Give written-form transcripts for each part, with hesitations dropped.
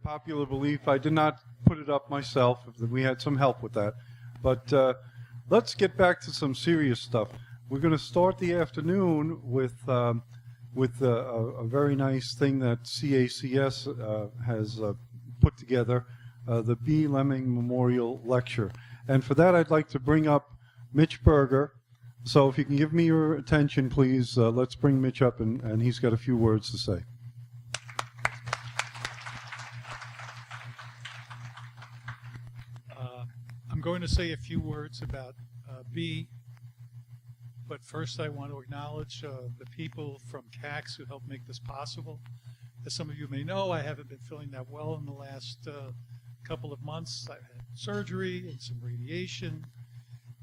popular belief. I did not put it up myself. We had some help with that. But let's get back to some serious stuff. We're going to start the afternoon with a very nice thing that CACS has put together, the B. Lehming Memorial Lecture. And for that, I'd like to bring up Mitch Berger. So if you can give me your attention, please, let's bring Mitch up, and he's got a few words to say. I'm going to say a few words about B, but first I want to acknowledge the people from CACS who helped make this possible. As some of you may know, I haven't been feeling that well in the last couple of months. I've had surgery and some radiation,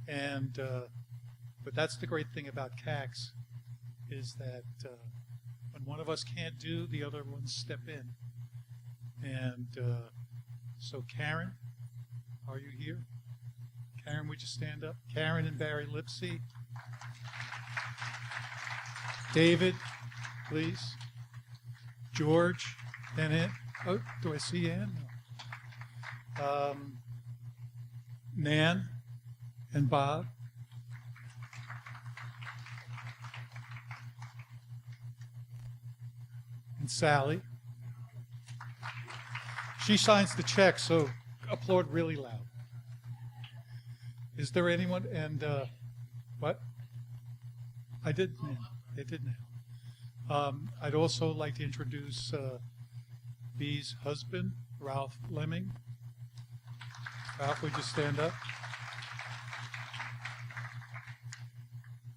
and but that's the great thing about CACS, is that when one of us can't do, the other ones step in. And so Karen, are you here? Karen, would you stand up? Karen and Barry Lipsy. David, please. George, and Ann. Oh, do I see Ann? No. Nan and Bob. And Sally. She signs the check, so applaud really loud. Is there anyone? And what? I did now. They did now. I'd also like to introduce B's husband, Ralph Lehming. Ralph, would you stand up?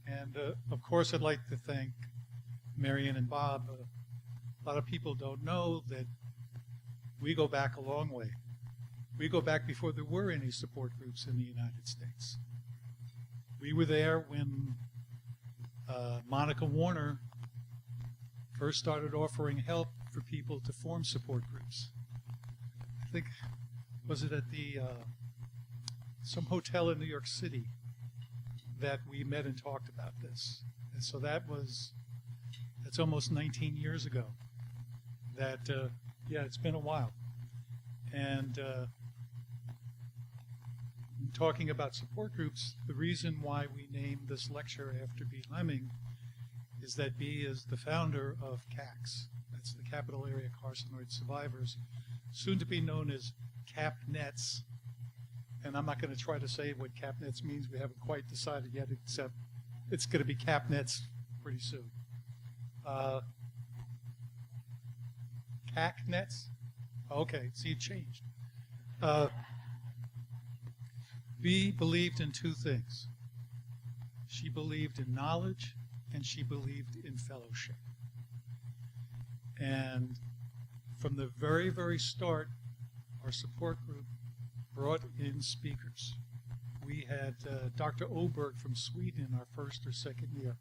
And of course, I'd like to thank Marion and Bob. A lot of people don't know that we go back a long way. We go back before there were any support groups in the United States. We were there when Monica Warner first started offering help for people to form support groups. I think, was it at the some hotel in New York City that we met and talked about this. And so that's almost 19 years ago. That, yeah, it's been a while. And talking about support groups, the reason why we named this lecture after B. Lehming is that B is the founder of CACS. That's the Capital Area Carcinoid Survivors, soon to be known as CAPNETS. And I'm not going to try to say what CAPNETS means. We haven't quite decided yet, except it's going to be CAPNETS pretty soon. CACNETS? Okay, see, it changed. B believed in two things. She believed in knowledge, and she believed in fellowship. And from the very, very start, our support group brought in speakers. We had Dr. Oberg from Sweden in our first or second year.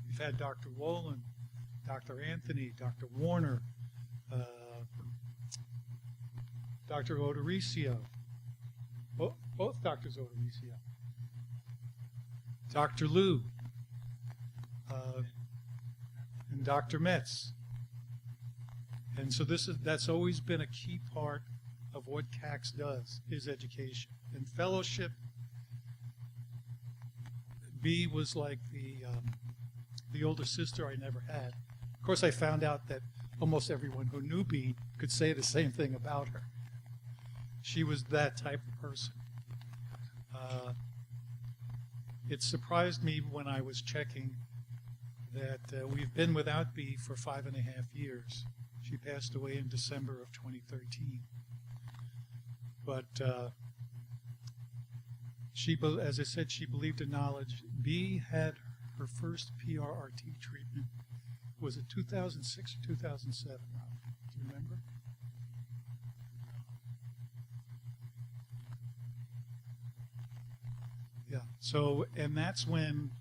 We've had Dr. Wolin, Dr. Anthony, Dr. Warner, Dr. Odoricio, both Drs. Odoricio, Dr. Liu, and Dr. Metz. And so that's always been a key part of what CACS does, is education. And fellowship, B was like the older sister I never had. Of course, I found out that almost everyone who knew B could say the same thing about her. She was that type of person. It surprised me when I was checking that we've been without B for 5.5 years. She passed away in December of 2013. But as I said, she believed in knowledge. B had her first PRRT treatment. Was it 2006 or 2007, Rob? Do you remember? Yeah. So, and that's when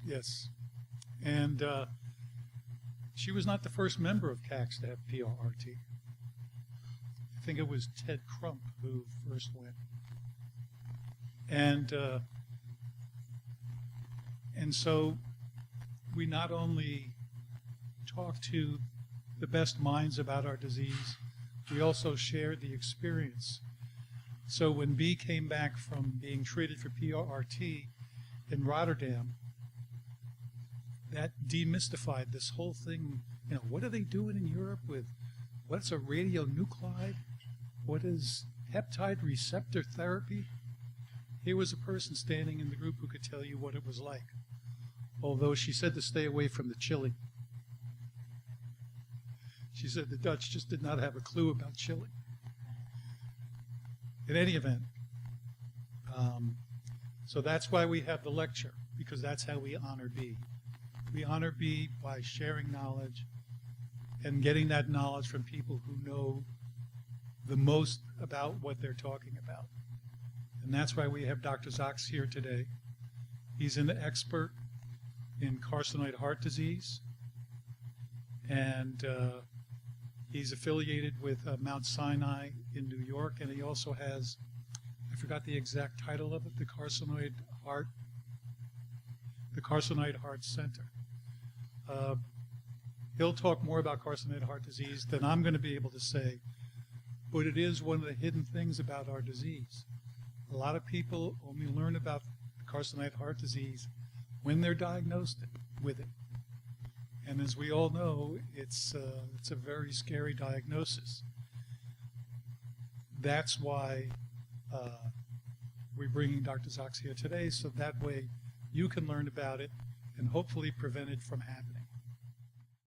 Yes. And she was not the first member of CACS to have PRRT. I think it was Ted Crump who first went. And so we not only talked to the best minds about our disease, we also shared the experience. So when B came back from being treated for PRRT in Rotterdam, that demystified this whole thing. You know, what are they doing in Europe with what's a radionuclide? What is peptide receptor therapy? Here was a person standing in the group who could tell you what it was like. Although she said to stay away from the chili. She said the Dutch just did not have a clue about chili. In any event, so that's why we have the lecture, because that's how we honor B. We honor B by sharing knowledge and getting that knowledge from people who know the most about what they're talking about. And that's why we have Dr. Zox here today. He's an expert in carcinoid heart disease, and he's affiliated with Mount Sinai in New York, and he also has, I forgot the exact title of it, the Carcinoid Heart Center. He'll talk more about carcinoid heart disease than I'm going to be able to say, but it is one of the hidden things about our disease. A lot of people only learn about carcinoid heart disease when they're diagnosed with it. And as we all know, it's a very scary diagnosis. That's why we're bringing Dr. Zox here today, so that way you can learn about it and hopefully prevent it from happening.